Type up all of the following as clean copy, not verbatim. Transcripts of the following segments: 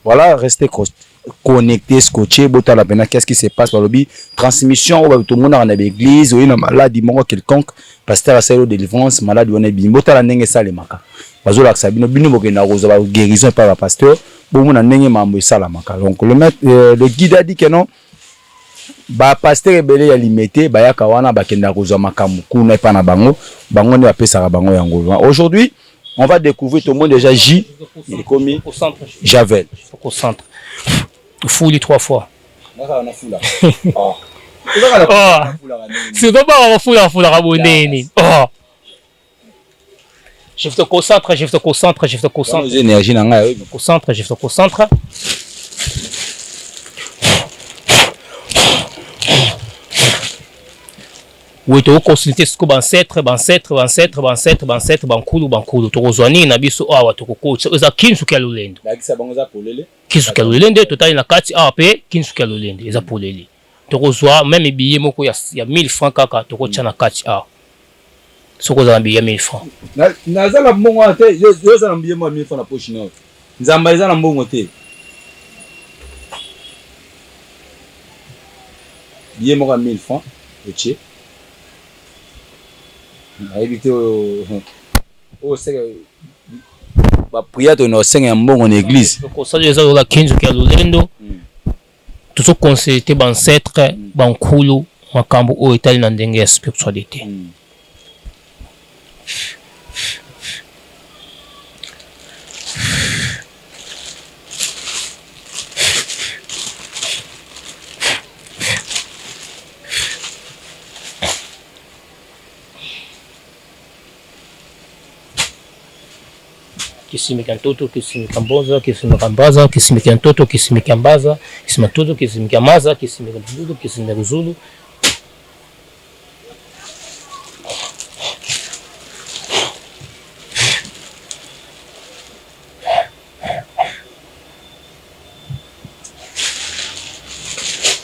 Voilà, restez connecté, scotché, botala pena, qu'est-ce qui se passe par le bi transmission tout le monde dans l'église ou une maladie quelconque pasteur a de délivrance malade on est bien botala ndenge salemaka bazola sabino bino bokena roza ba guérison par le pasteur bon on a ndenge mambo salamaka donc le guide a dit que non ba pasteur ebele ya limité ba yaka wana bakenda roza makamu kuna pa na bango bango ne apesa bango yango aujourd'hui on va découvrir tout le monde déjà J il est commis au centre Javel au centre foule 3 fois. Oh. C'est pas foule rabonné. Oh. Je te concentre, je te concentre, je te concentre. Énergie nanga concentre, je te concentre. Oui, tu as consulté ce que ancêtre, bankulu, tu rejoignes na biso awa tu coach. Eza kinsu kya lulendo. Bakisa bango za polele. Kinsu kya lulendo total na kati awa pe kinsu kya lulendo eza polele. Tu rejoins même billet moko ya 1000 francs kaka tu kocha na kati awa. Soko za billet 1000 francs. Na za la mbongo te, yo za na billet 1000 francs na poche na. Nzamba eza na mbongo te. Billet moko 1000 francs, ok. Éviter au ba prière de nos seigneurs mbongo en église ko ça les la 15 qui lulendo tout ce consulter ban ancêtre ban kulu makambo o etali na ndenge ya spiritualité Kisimika mtoto, kisimika mboza, kisimika mbaza, kisimika mtoto, kisimika mbaza, kisimika mtoto, kisimika maza, kisimika mtoto, kisimika zulu.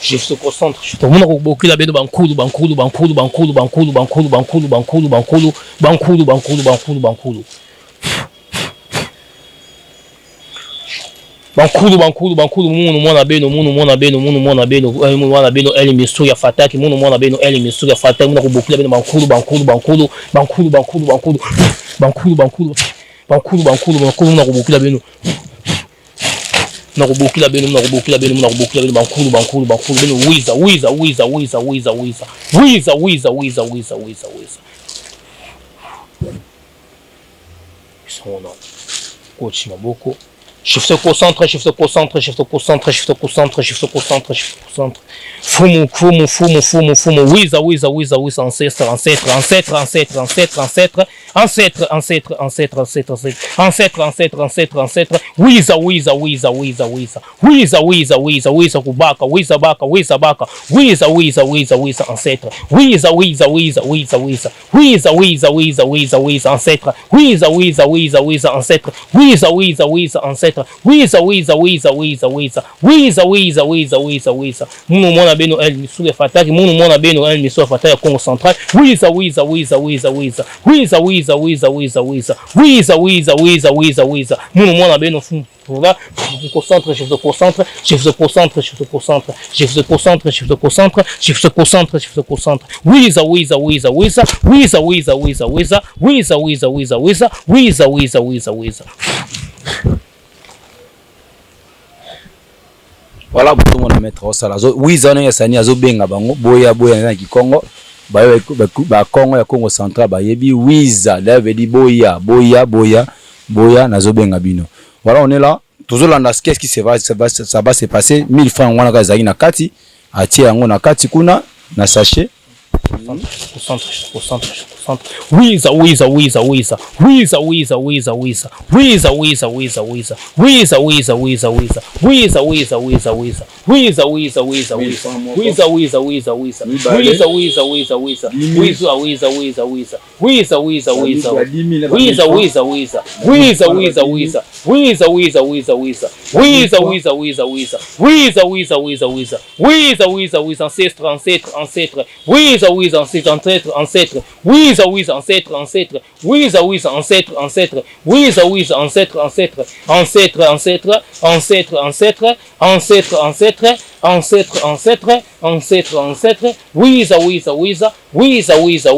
Je se concentre. Tout le monde a beaucoup la bête bankulu. Bankulu munu mwana beno eli misu ya fataki munu mwana beno eli misu ya fataki muna kubukula beno bankulu muna kubukula beno bankulu beno wiza coach maboko. Je te concentre. Fumu. Wiza, ancêtre. Wiza, kubaka. Wiza, baka. Wiza, ancêtre. Wiza, ancêtre. Wiza, ancêtre. Wiza. Munu mwana beno el misu ya fataki. Munu mwana beno el misu ya fataki ya Congo Central. Wiza. Munu mwana beno fumu. Voilà, je te concentre. Wiza. Voilà pour tout le monde mettre au sala. Wiza na yasani azo benga bango boya na Kikongo. Ba Congo ya Congo Central ba yebi Wiza David di boya nazo benga bino. Voilà, on est là. Toujours là, qu'est-ce qui ça va se passer. 1000 francs, on a gazé na kati. Atie yango na kati kuna na sachet. Concentre. Wiza. Wiza. Ancêtre. Wiz, ancêtre, ancêtre. Wiz, ancêtre, ancêtre. Wiz, ancêtre, ancêtre. Wiz, ancêtre, ancêtre. Ancêtre, ancêtre. Ancêtre, ancêtre. Ancêtre, ancêtre. Ancêtre, ancêtre. Ancêtre, ancêtre. Wiz, Wiz. Wiz, Wiz.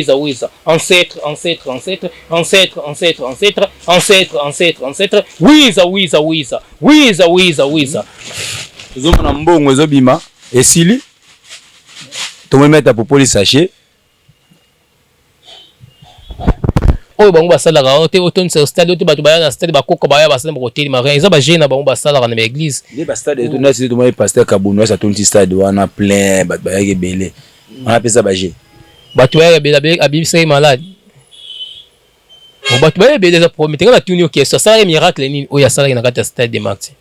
Wiz. Ancêtre, ancêtre, ancêtre. Ancêtre, ancêtre, ancêtre. Ancêtre, ancêtre, ancêtre. Wiz, Wiz. Zomana mbongo ezobima esili tomemeta pour police sachet oyo bango basalaka ote otonisa stade ote bato baya na stade bakoko baya basala bakoteli marin eza bagene na bango basalaka na baeglise nde bastade etona sili tomoi pasteur kabuno esa tonti stade wana plein bato bayaki ebele wana apesa bagene bato bayaka ebele abibisaki malade bato baya ebele eza prometeka na tuni okesa asalaki miracle nini oyo asalaki na kati ya stade de Martyrs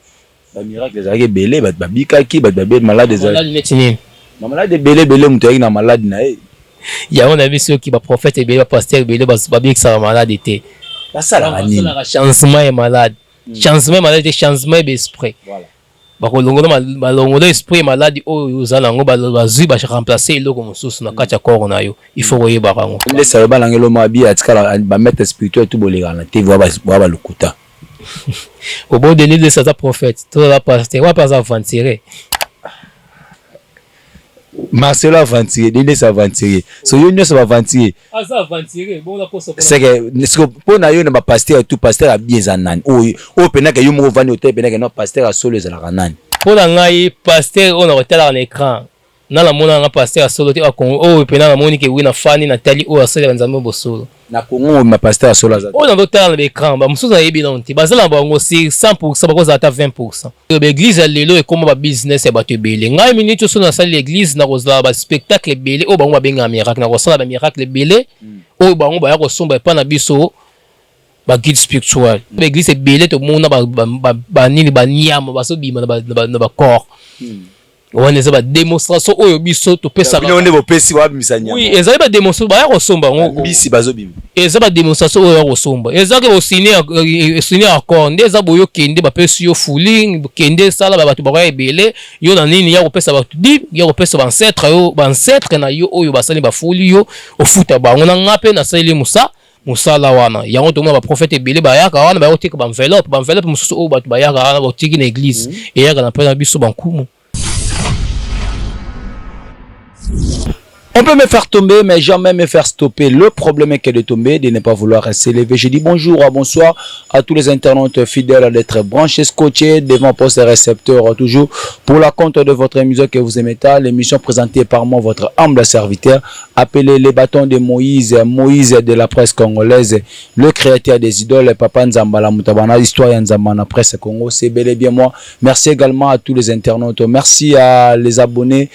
bamiracle ezalaki ebele bato babikaki bato babeli malade ezalaki neti nini bamalade ebele moto ayaki na malade na ye yango na biso soki baprofete ebele bapaster ebele babikisaka malade te basalaka nini changement ya malade changement ya malade te changement ya esprit balongola esprit ya maladi oyo ozala yango bazwi baremplace eloko mosusu na kati ya corps na yo il faut koyebaka yango nde salo balangelo mabi atikala bamaître spirituel to bolekana te voa balukuta au bon de l'île de sa prophète tout la pasteur va pas aventurer Marcelo aventurer dende sa aventurer so yo nyonso aventurer asa aventurer bon la poste c'est que pour na yo na ba pasteur tout pasteur a bien zanani o penaka yo mo vani hotel penaka no pasteur a solo ezala kanani pour la ngai pasteur on a retala en écran na la mona nga pasteur a solo te a Congo pena na moni ke wina fani na tali o asala nzambe bosolo na Congo ma pasteur a solo za o na dotala na l'écran ba musuza yebi na nti bazala bango si 100% bakoza ata 20% l'église lelo e comme ba business ya bato ebele ngai minute so na sala l'église na kozala ba spectacle ebele o bango babenga miracle na kosala ba miracle ebele o bango ba ya kosomba pa na biso ba guide spirituel l'église ebele to mona ba nini ba nyama baso bima na ba corps on est ba démonstration oyo biso to pesa ba bino bo pesi wa misanya oui ezali ba démonstration ba ya kosomba ngo bisi bazo bima eza ba démonstration oyo ya kosomba eza ke signer accord nde eza boyo kende ba pesi yo fooling kende sala ba bato ba ebele yo na nini ya kopesa ba dib ya kopesa ba ancêtre na yo oyo basali ba fuli yo ofuta bango na ngape na sali musala wana yango to mona ba prophète ebele bayaka wana ba yotika ba enveloppe mususu oyo bato bayaka wana botiki na église eyaka na pena biso bankumu. On peut me faire tomber, mais jamais me faire stopper. Le problème est que de tomber, de ne pas vouloir s'élever. Je dis bonjour, bonsoir à tous les internautes fidèles d'être branchés, scotchés devant poste récepteur, toujours pour la compte de votre émission que vous aimez, l'émission présentée par moi, votre humble serviteur, appelé les bâtons de Moïse, Moïse de la presse congolaise, le créateur des idoles, Papa Nzambala Mutabana, histoire Nzambana presse Congo, c'est bel et bien moi. Merci également à tous les internautes, merci à les abonnés,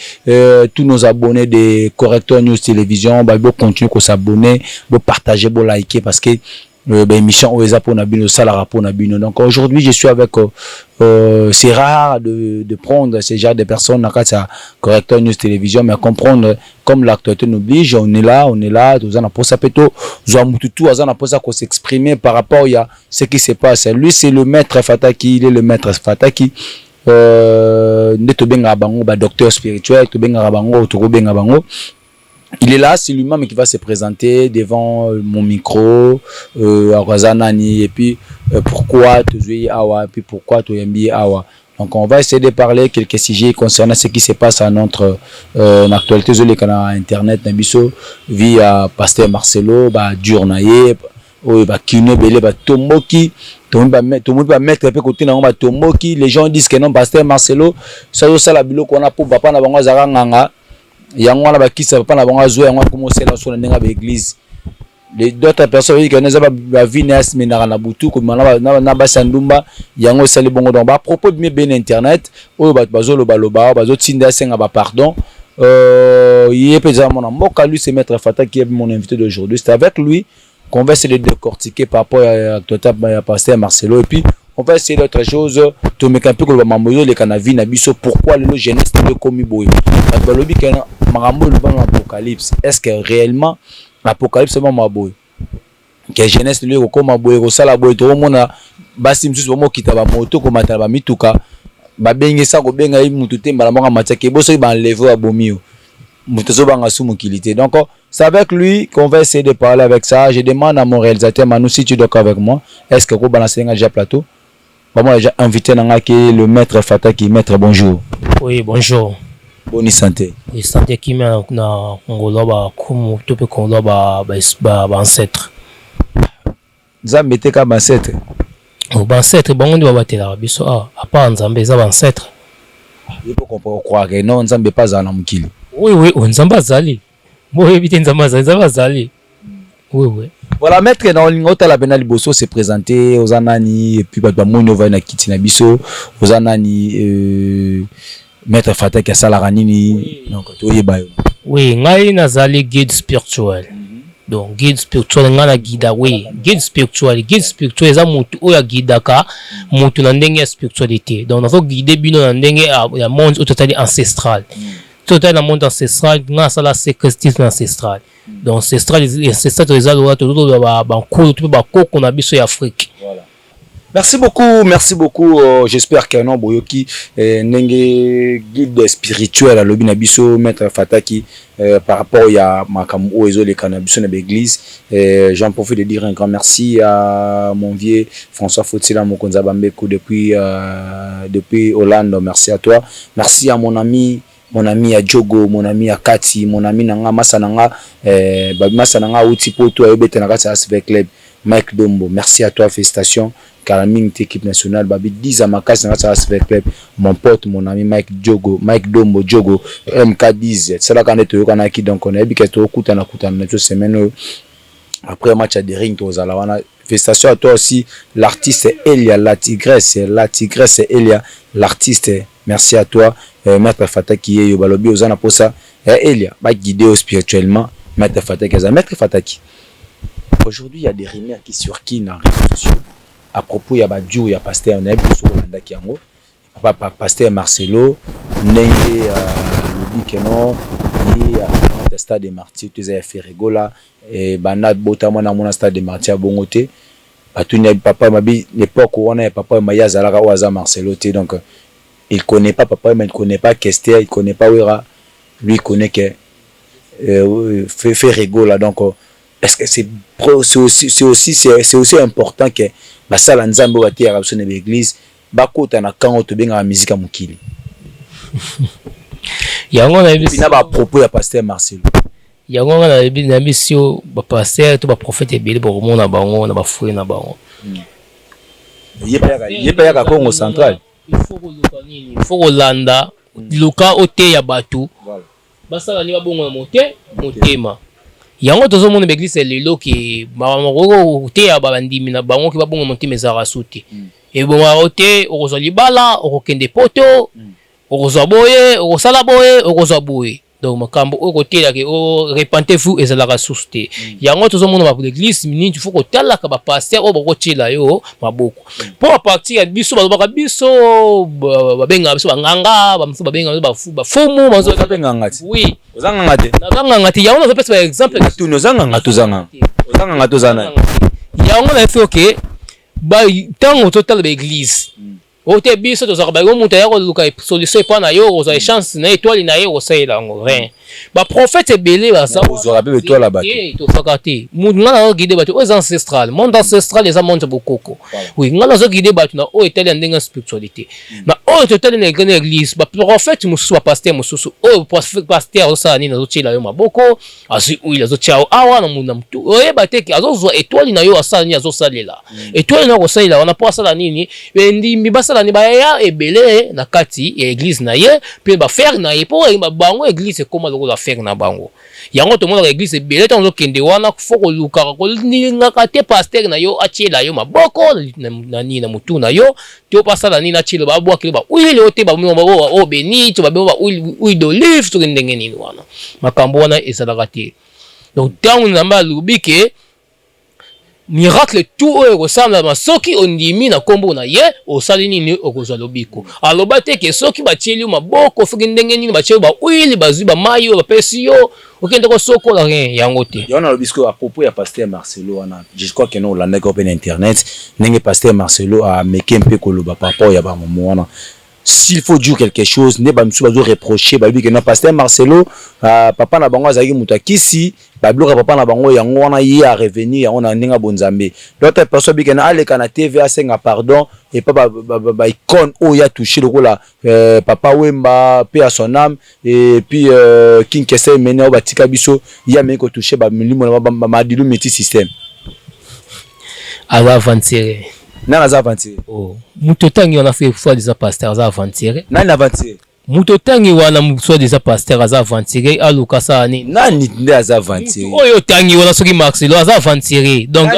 tous nos abonnés des Corrector News Télévision, bah vous continuez à s'abonner, vous partager, vous liker parce que l'émission Oeza pour Nabino, Salara pour Nabino. Donc aujourd'hui, je suis avec c'est rare de prendre ce genre de personnes dans la Corrector News Télévision, mais à comprendre comme l'actualité nous oblige, on est là, nous avons posé peto, nous avons tout, nous avons posé qu'on s'exprimer par rapport à ce qui se passe. Lui, c'est le maître Fataki, il est le maître Fataki. Docteur spirituel, il est là, c'est lui-même qui va se présenter devant mon micro, et puis pourquoi tu awa, puis pourquoi tu aimes awa. Donc on va essayer de parler quelques sujets concernant ce qui se passe à notre actualité sur internet, via Pasteur Marcelo, Djournaye, Kine Bele, Tomoki. Tout le monde va mettre un peu côté dans Tomoki. Les gens disent que non, Pasteur Marcelo, ça la bilo qu'on a pour papa na bango zaranganga. Yango na bakisa papa na bango zo yango commencer là sur la église. Les d'autres personnes disent que nous avons vu Nes Menara Butu comme na basandumba yango sali bongo donc à propos de bien internet, o bazo loba bazo tinda senga ba pardon. Il est peut-être mon mboka lui c'est maître Fata qui est mon invité d'aujourd'hui. C'est avec lui qu'on va essayer de décortiquer par rapport à Pasteur Marcelo et puis on va essayer d'autres choses to me camper ko mamoyo le kanavi na biso pourquoi le jeunesse de komi boyo balobi que marambo le ban apocalypse est-ce que réellement l'apocalypse c'est vraiment boyo que jeunesse le ko ma boyo ko sala boyo to mona basi msusu mo kitaba moto ko matala ba mituka ba bengesa ko benga mutu te mbala mo matake boso ba enlever abomio Donc, c'est avec lui qu'on va essayer de parler avec ça. Je demande à mon réalisateur, Manu, si tu es d'accord avec moi, est-ce que vous balancez un plateau? Moi, j'ai invité le maître Fataki. Maître, bonjour. Oui, bonjour. Bonne santé. Et santé qui m'a na ngoloba comme tout peut qu'on ba ancêtre. Nzambe te ka ancêtre. Au ancêtre bon on doit batela biso à part Nzambe za ancêtre. Il faut qu'on croire que non Nzambe pas za na mukili. Oui, on Nzambe azali. Moi éviter Nzambe azali. Oui. Voilà, maître dans l'ingota la benali bosso s'est présenté aux anani et puis ba mono va na kitina biso aux anani maître Fataki asala nini donc toyeba yo. Oui, ngai nazali guide spirituel. Donc guide spirituel ngana guida oui, guide spirituel eza mutu oya guidaka mutu na ndenge ya spiritualité. Donc nazo guider bino na ndenge ya monde total ancestral. Total na monde ancestral ngana sala secretisme ancestral. Donc ancestral eza lo to ba nkolo to ba koko na biso ya Afrique. Voilà. Merci beaucoup. J'espère que non boyoki nenge guide spirituel à lobi na biso maître Fataki par rapport à makamu ozo les cannabis na l'église. J'en profite de dire un grand merci à mon vieux François Fotila Mokonza Bambeko depuis Hollande. Merci à toi. Merci à mon ami à Djogo, mon ami à Kati, mon ami nanga Masananga Masananga Utipoto ayobete na kati avec club Mike Dombo. Merci à toi, félicitations. Calamine équipe nationale babi 10 à ma case avec club mon pote mon ami Mike Dombo Djogo MK10 c'est là qu'on est toyokana ki donc on a dit que to kutana cette semaine après match à des rings aux alawana. Félicitations à toi aussi l'artiste Elia la tigresse Elia l'artiste. Merci à toi maître Fataki yo balobi ozana pour ça Elia ba guider spirituellement maître Fataki. Aujourd'hui il y a des rumeurs qui surquillent dans les réseaux sociaux à propos il y a Badiou il y a pasteur Neb sur Rwanda qui yango papa pasteur Marcelo ndenge le dit que non il y a stade des martyrs tu as fait rigola et banad botama na mona stade des martyrs bongoté batunya papa mabi l'époque où on a papa Maya Zalaka Waza Marcelo té donc il connaît pas papa mais il connaît pas Kester il connaît pas Wera lui il connaît que fait rigola donc est-ce que c'est aussi important que basala nzambe wa tia rabso na l'église bakota na kango to benga musique ya mukili yango na bina ba propos ya pasteur Marcelo yango na mission ba pasteur to ba prophète ebele ba komona bango na ba foué na bango yepa ya Congo central il faut kolanda luka ote ya batu basala ni ba bongo na motema yango tozo mona l'église lelo ki mamoko te ya bandimi na bango ki babongo monti mezara suti e bonga ote okozwa libala okokende poto okozwa boye okosala boye okozwa boye donc makambo okotela ke o repentez-vous ezalaka suste yango tozo mona ba l'église minini il faut kotala ka ba pasteur o bokotela yo maboko pour à partir ya biso bazobaka biso babenga biso banganga bamuso babenga ba fumu bazo benga ngati oui ozanga ngate na ngati yango na pesa exemple tu nozanga ngatozanga ozanga ngatozana yango na fait OK ba tango total ba église ote biso tozaka ba mutu ya koluka solution pa na yo oza chance na étoile na yo osayela ngo rien ba prophète ebele ba sa ozora be étoile la bato to fakati mutu ngana guider bato aux ancestral monde ancestral les amonte bokoko oui ngana zo guider bato na o étale ndenge spiritualité na o total na église ba prophète mususu ba pasteur mususu o pasteur osa ni na zo tila yo maboko azi oui zo tiao awa na muna mtu oye bateki azo zo étoile na yo asala ni azo salela étoile na ko salela wana po asala nini ndi mibasa ni baya ebele na kati ya église na ye pe ba faire na ye po ba bango église comment le faire na bango yango to mona église ebele tanzo kende wana foko luka ko ninga kate pasteur na yo atiela yo maboko na ni na mutu na yo to pasala ni na chilo ba bwa kilo ba uile ote ba mo ba o beni to ba uile d'olive to ndenge nini wana makambo wana ezalaka te donc tango nzamba lubike miracle tout oyo kosala masoki ondimi na kombo na ye osali nini okozwa lobiko aloba te ke soki batieli maboko fuki ndenge nini batieli ba uili bazwi ba mayi oyo bapesi yo okende kosokola rien yango te yona lobisco à propos ya pasteur Marcelo wana je crois que non landaka open internet ndenge pasteur Marcelo a meke mpe koloba par rapport ya ba momo wana s'il faut dire quelque chose ne ba msu bazo reprocher ba bi que non pasteur Marcelo papa na bango azaki muta kisi ba bloka papa na bango yango wana yi a revenir yango na ndinga bonzambe d'autres personnes bi que na aleka na TV asenga pardon et pas ba icône o ya touché le la papa Wemba paix à son âme et puis King Kesse mené au batika biso ya me ko touché ba milimo na ba madilu meti système ala avancer na za avancer oh muto tangi on a fait fois des pasteurs za avancer na avancer muto tangi wana soit des pasteurs za avancer aluka sa ni nani nde aza avancer oyo tangi wana soki Marcelo aza avancer donc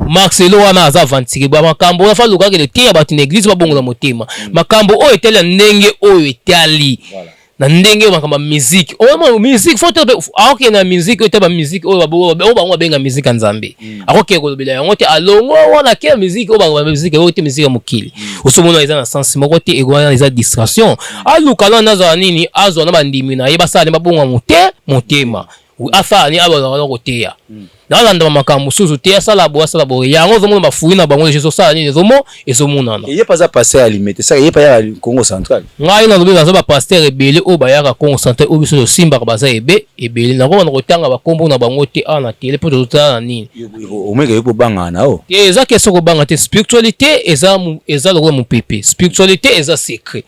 Marcelo wana aza avancer ba makambo na fa luka ke le tia ba tin église ba bongo na motema makambo oyo etela ndenge oyo etali voilà na ndenge makamba musique o musique faut aoke na musique ete ba musique o ba benga musique nzambe akoke ko bila yango te alongo wana ke musique o ba musique o te musique mukili osomona eza na sens moko te ego eza distraction aluka na nazo nini azo na bandimi na yeba sala mabongo motema afani abo na koteya nalanda makambo susu te asala bo yango zomona bafuyi na bango jesu sala nini ezomonana ye pas à passer à limiter ça ye pas ya Congo central ngai na lobi nazo ba pasteur ebele o bayaka Congo central o biso simba ka baza ebele na ko na kotanga ba kombo na bango te ana tele po totala nini o meka yo ko banga na o eza keso ko banga te spiritualité eza lokolo mon pepe spiritualité eza secret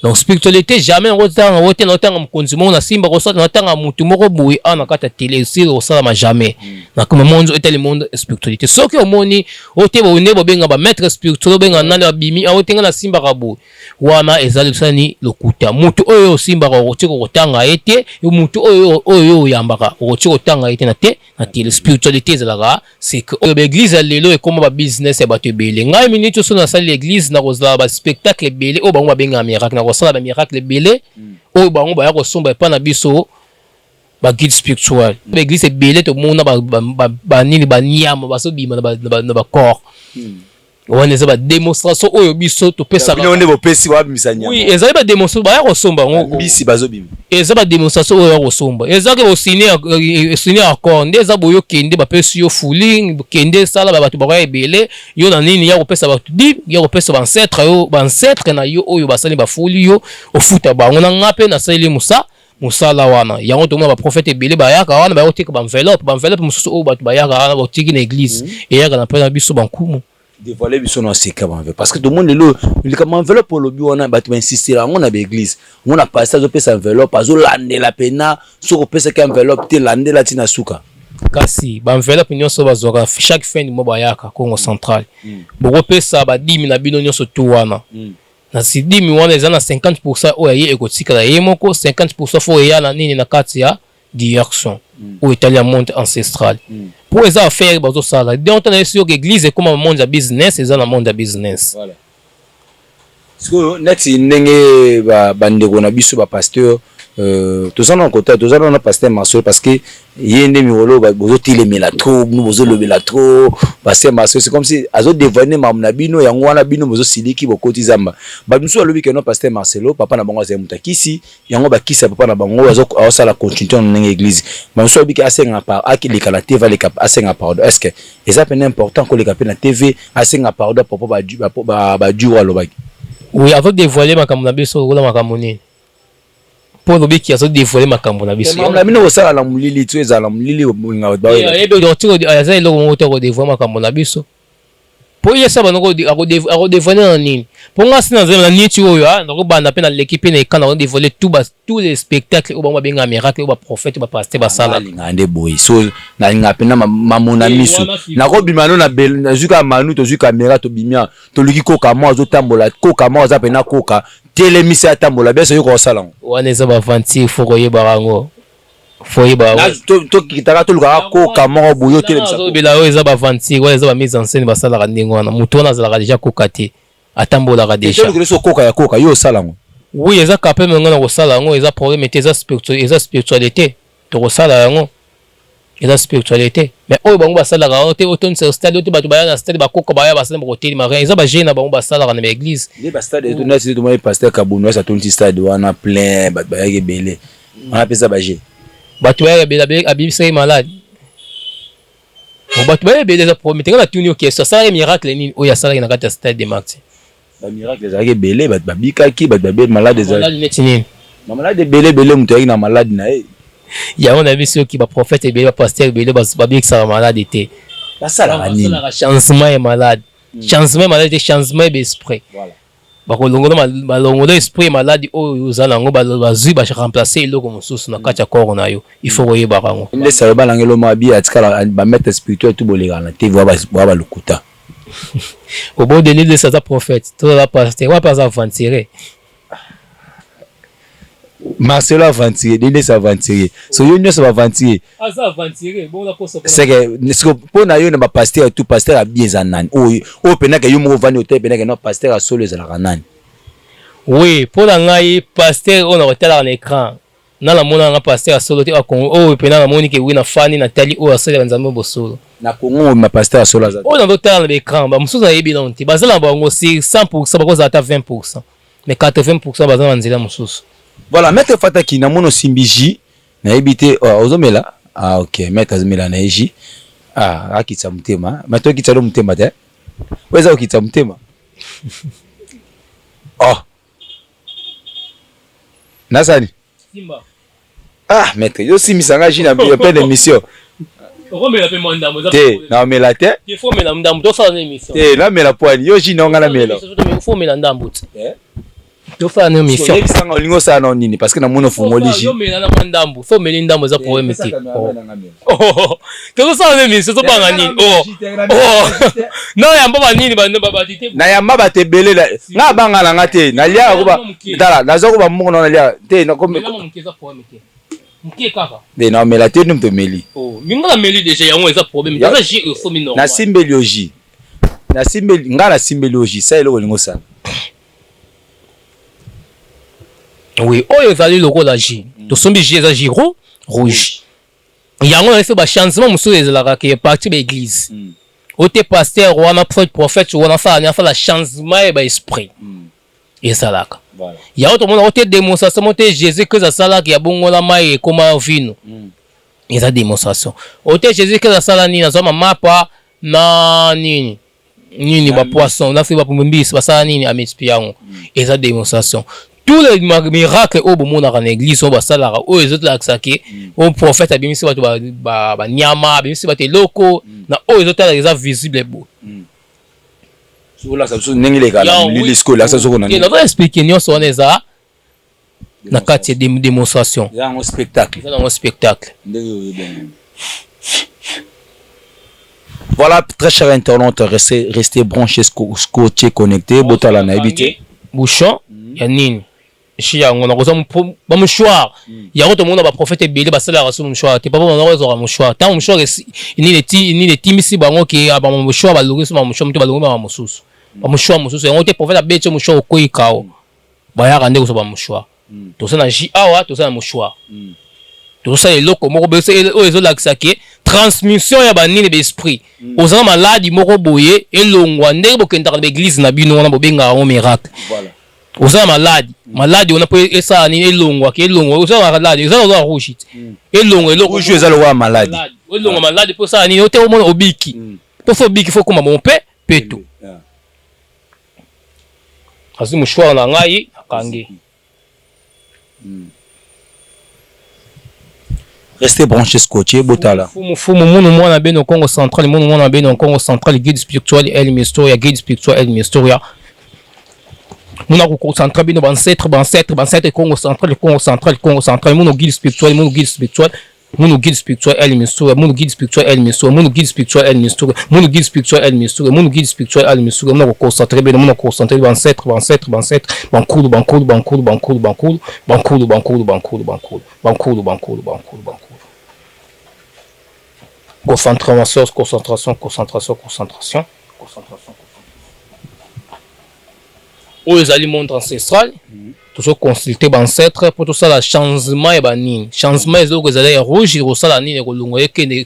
donc spiritualité jamais on otanga mukonzi mo na simba ko sala na tanga mutu moko boui ana kata télé si o sala ma jamais na comme monde était le monde spiritualité soki omoni otebo nebo benga ba maître spirituel benga nana bimi otenga na simba ka boui wana ezali sani lokuta mutu oyo simba ko tiko kotanga ete mutu oyo yambaka ko tiko tanga ete na télé spiritualité ezalaka c'est que l'église lelo e comme ba business ya bato ebele ngai minute so na sali l'église na kozala ba spectacle ebele o bango benga miracle na kosala ba miracle ebele o bango ba ya kosomba epa na biso ba guide spirituel l'église ebele to mona ba nini ba nyama ba so bima na ba corps on eza ba démonstration oyo biso to pesa ba bino bo pesi ba misanya oui eza ba démonstration ba ya kosomba ngo bisi bazo bima eza ba démonstration oyo ya kosomba eza ke bo signer accord ndeza boyo kende ba pesi yo fooling kende sala ba bato ba ebele yo na nini ya kopesa ba di ya kopesa ba ancêtre na yo oyo basali ba fuli yo ofuta bango na ngape na sali musala wana yango to ba prophète ebele ba yaka wana ba otika ba enveloppe mususu oyo bato ba yaka wana ba otiki na église et yaka na pena biso bankumu dévoiler biso na seka parce que tout le monde le comme enveloppe pour le but on a battu insister on a l'église on a passé zo pesa enveloppe azo lande la pena soko pesa ka enveloppe te lande la tina suka kasi ba enveloppe nyonso bazoka chaque fin du mois ba yaka Congo central boko pesa ba 10 na bino nyonso tu wana na si 10 wana eza na 50% oyo ye ekotika ye moko 50% fo ya na nini na kati ya direction ou italien monde ancestral pour les affaires bazo sala donc on est sûr que l'église est comme un monde de business et un monde de business voilà so next ndenge ba ndeko na biso ba pasteur tous en côté tous en pasteur Marcelo parce que yende mirolo bozo tilemela trop nous bozo lobela trop pasteur Marcelo c'est comme si azo dévoiler mamna bino yango wana bino bozo siliki bokoti zamba ba biso alobi que non pasteur Marcelo papa na bango aza mutakisi yango ba kisa papa na bango azo sala continuer dans l'église ba biso alobi que asenga par akilika la TV les cap asenga pardon est-ce que c'est pas important que les cap na TV asenga pardon papa ba du alobaki oui avant de dévoiler makambo na biso ko la makambo nini pour le qui a so dévoiler makambo na biso na bino osala la mulili tu ezala mulili nga ba ya ebe donc tu aza elo moto ko dévoiler makambo na biso pour yesa bana ko dévoiler na nini pour nga sina na nini tu oyo na ko banda pe na l'équipe na kana ko dévoiler tous les spectacles au ba benga miracle au ba prophète ba pasteur ba sala ngande boy so na ngape na mamona miso na ko bimano na bel na zuka manu to zuka caméra to bimia to luki koka mo zo tambola koka mo za pe na koka telemisa ya tambola beso yo ko sala wana eza ba vanti fo ko yeba rango fo yeba to kitaka to luka koka mo boyo telemisa so bila o eza ba vanti wala eza ba mise en scène ba sala ka ndingo wana muto na zala déjà koka te atambola ka déjà to so koka ya koka yo sala ngo oui eza kapé mengo na ko sala ngo eza problème te eza spiritualité to ko sala ngo eza spiritualité mais oyo bango ba sala ka te auton sur stade to bato ba na stade ba koka ba ya ba sala ko teli ma eza ba jeune bango ba sala ka na église les ba stade to na c'est to moi pasteur Kabuno sa ton stade wana plein ba ya gebele on appelle ça ba jeune bato ya gebele abimisa malade bato ba gebele za promettre na tuni ok ça sala miracle ni oyo sala na kata stade de Martyr ba miracle ezalaki belé ba bikaki ba be malade ezalaki malade neti nini malade belé mutu ayaki na malade na ye yango na biso ki ba prophète ebele ba pasteur ebele ba bikisaka malade te basalaka nini changement ya malade changement malade te changement d'esprit voilà balongola esprit malade oyo oza nango bazwi baremplace eloko mosusu na kati ya corps na yo il faut koyebaka yango nde salo balangelo mabi atikala bamaître spirituel tu bolekana te voa balukuta obodeni de saza prophète toza pasteur wape aza aventurier Marcelo aventurier nde sa aventurier so yo nyonso baaventurier aza aventurier bongo poso seke mpo na yo na bapasteur tu pasteur abie eza nani oyo penaka yo moko ovandi otai penaka no pasteur asolo ezalaka nani oui mpo na ngai pasteur oyo na kotalaka na écran na namona nga pasteur asolo te oyo pena namoni ke wi na fani na tali oyo asalaka nzambe bosolo na kongo ma pasteur asolo aza oyo nazotala na écran bamosusu nayebi nano te bazala na bango sur 100% bakozala ata 20% mais 80% baza na nzela mosusu. Voilà, maître Fataki na mono simbiji na ebité ozomela ok maître azomela na eji akitsa mutema mato kitsa lo mutema te weza okitsa mutema nasani Simba maître yo simisanga jina bio plein d'émission omela pe mandamo te na omela te il faut mela ndambo to sala émission te na mela poani yo jina ngala mela il faut mela ndambo to fa na mission yo sanga lingo sa na nini parce que na mono fongoli ji yo mela na ndambo faut mela ndambo za problème te to sala émission to banga nini non yamba ba nini ba te na yamba ba te belé nga banga na ngate na lia ko ba tala nazo ko ba mungu na lia te na ko mke kaka de na mela te num to meli minga na meli déjà yango eza problème déjà ji faut mi normal na simbelioji na simbeli nga na simbelioji ça eloko lingo sana oui oyo ezali lokola ji tosombi ji eza ji rouge yango na efe ba changement mosusu ezalaka ke parti ba église ote pasteur wana prophète wana fa changement ba esprit ezalaka yango tomona ote démonstration ote Jésus que asalaki ya bongola mai ekoma vino eza démonstration ote Jésus que asala nini azoma mapa na nini ba poisson na fi ba pumbisi basala nini amexplique yango eza démonstration tous les miracles au bomona en église on va salara o les autres laksaki au prophète abimisi bato ba nyama abimisi bato loko na o les autres les visible beau so la ça ndenge le kala l'isco la ça so na na va expliquer nyonso on eza na kati de démonstration ya un spectacle voilà très chers internautes restez branchés scotché connecté botala na habité bouchon ya nini Chia on a besoin de mouchoir. Il y a autre monde va prophète belé basala raso mouchoir. T'es pas bon on aura mouchoir. Tant mouchoir ni les timisi bango qui a ba mouchoir ba logo sur mouchoir ba logo ba moussous. Ba mouchoir moussous. On te prophète beche mouchoir ko ikao. Ba ya rande ko ba mouchoir. To ça na ji awa to ça na mouchoir. To ça les loko moko be o ezo laksaki transmission ya ba nini d'esprit. Ozana maladi moko boye elongwa ndenge bokenda na église na bino na bobenga un miracle. Voilà. Oza maladi on a pas ça ni elongwa ke elongwa oza maladi oza oza rouge elongwa eloko rouge eza lowa maladi elongwa maladi pour ça ni ote o mona obiki pour faut biki faut comme mon pe peto asi mouchoir na ngai akangi restez branchés scotché botala fumu munu mwana beno Congo central munu mwana beno Congo central guide spirituel El Mystoria guide spirituel El Mystoria. Nous avons concentré bien ancêtre Congo central mon guide spirituel mon guide spirituel El Mystoria mon guide spirituel El Mystoria mon guide spirituel El Mystoria mon guide spirituel El Mystoria mon guide spirituel El Mystoria nous avons concentré bien ancêtre bancoul concentration où les aliments ancestrales toujours consulter ancêtre pour tout ça la changement et banine changement les autres les rouge et ça la nine kolongo et que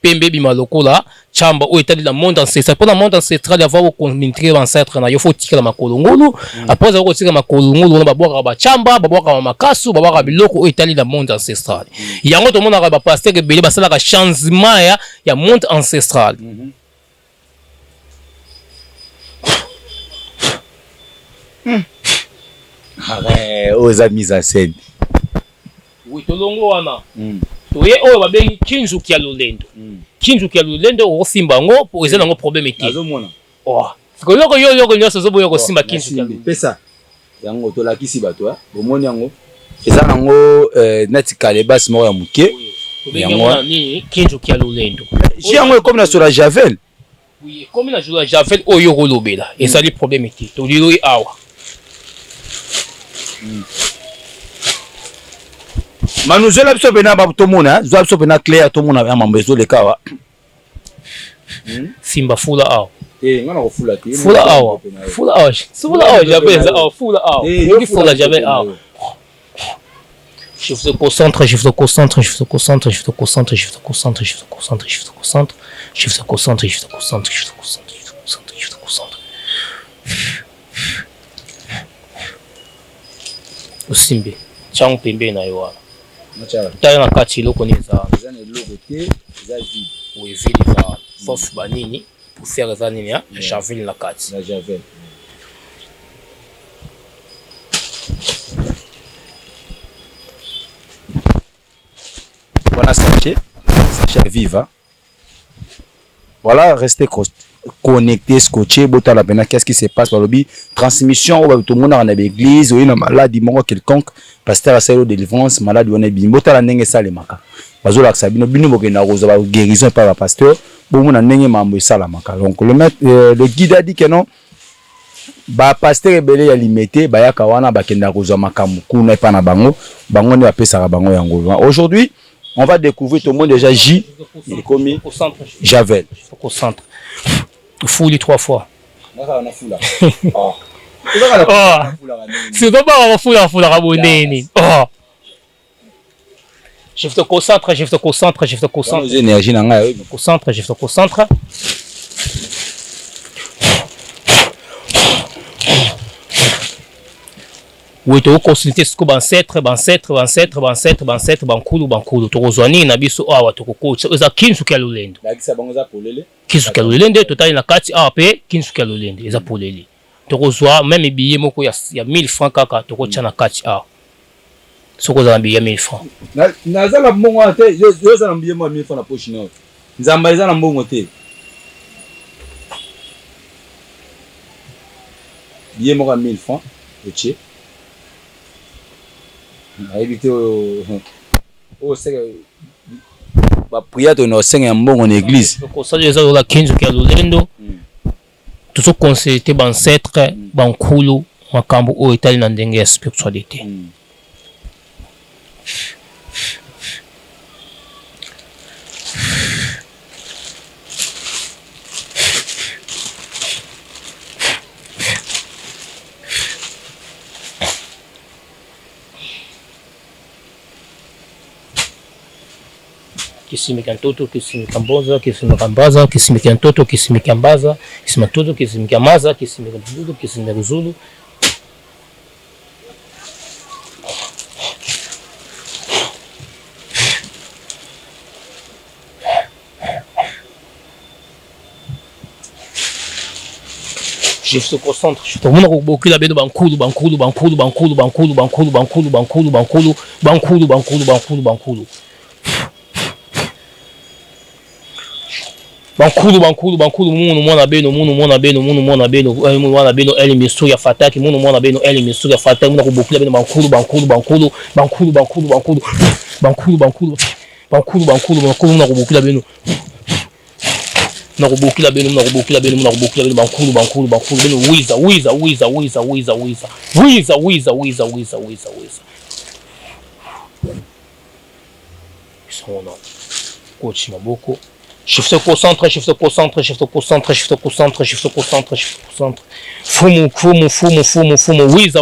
pembe bimaloko la chamba où état de la monde ancestral pour la monde ancestral avoir au communauté ancêtre na il faut tirer ma kolongolo après avoir tirer ma kolongolo na babwa ba chamba babwa makasu babwa biloko où état de la monde ancestral il y a un autre monde na ba pasteur que belé ba ça la changement ya monde ancestral Aux amis en scène. Oui, tolongo wana. Toye oyo babengi Kinzuki ya Lolendo. Kinzuki ya Lolendo o simba ngo po ezana ngo problème ete. Azomona. Oh. Siko loko yo nyoso zo boyo ko simba Kinzuki ya Lolendo. Pesa. Yango tolakisi bato bomoni yango. Eza nango neti kalebas moko ya muke. Yango ni Kinzuki ya Lolendo. Yango comme na sur la Javel. Oui, comme na sur la Javel oyo kolobela. Ezali problème ete. To lilo e awa. Manuzola biso pena ba tomona, zo biso pena clair tomona ya mambezo le kawa. Simba fula awa. Ngana ko fula te. Fula awa. Fula awa. Fula awa Javel awa, fula awa. Ngi fula Javel awa. Je te concentre, je te concentre, je te concentre, je te concentre, je te concentre, je te concentre, je te concentre, je te concentre, je te concentre, je te concentre, je te concentre, je te concentre. Osimbe, changu pembe na yo wana. Tala na kati loko neza. Eza na loko te, eza vide. Oui, vide eza. Sauf banini pour faire eza nini ya Javel na kati. La Javel. Voilà, sachez viva. Voilà, restez connecté, scotché, botala pena qu'est-ce qui se passe par le bi transmission au tout le monde dans l'église ou une maladie moko quelconque pasteur a de délivrance malade on est bien botala ndenge sale maka bazola sabino bino bokena roza ba guérison par le pasteur bon na ndenge mambo sala maka donc le maître le guide a dit que non ba pasteur ebele ya limité ba yaka wana bakenda roza makamu kuna pa na bango bango ne ba pesa bango yango aujourd'hui on va découvrir tout le monde déjà J il est commis Javel au centre fouli 3 fois. Oh. C'est pas foula raboneni. Oh. Je te concentre, je te concentre, je te concentre. Énergie na nga. Concentre, je te concentre. Oui, tu consulter ce que ancêtre, bankulu, tu rejoindre na biso awa tu coach. Eza Kinzuki ya Lolendo. Bakisa bango za polele. Kinzuki ya Lolendo total na kati ape Kinzuki ya Lolendo eza polele. Tu rejoindre même billet moko ya 1000 francs kaka tu kocha na kati a. Soko za billet 1000 francs. Na za la mbongo te, yo za na billet 1000 francs na poche na. Nzamba eza na mbongo te. Billet moko 1000 francs, ok. Éviter au ba prière de nos seigneurs mbongo en église ko ça les la Kinzuki ya Lolendo tout consulter ban ancêtre bankulu makambo o etali na ndenge ya spiritualité Kisimika ntoto, kisimika mboza, kisimika mbaza, kisimika ntoto, kisimika mbaza, kisimika ntoto, kisimika maza, kisimika mbudu, kisimika ruzulu. Je se concentre, je te montre beaucoup la beno bankulu. Bankulu munu mwana beno eli misu ya fataki munu mwana beno eli misu ya fataki muna kubukula beno bankulu muna kubukula beno bankulu beno wiza isona coach maboko. Je te concentre. Fumu. Wiza.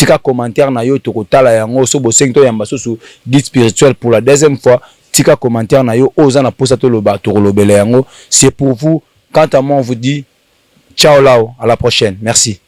tika commentaire na yo tokotala yango so bosengi to yamba so guide spirituel pour la deuxième fois tika commentaire na yo oza na posa to loba to lobele yango. C'est pour vous. Quant à moi on vous dit ciao là, à la prochaine. Merci.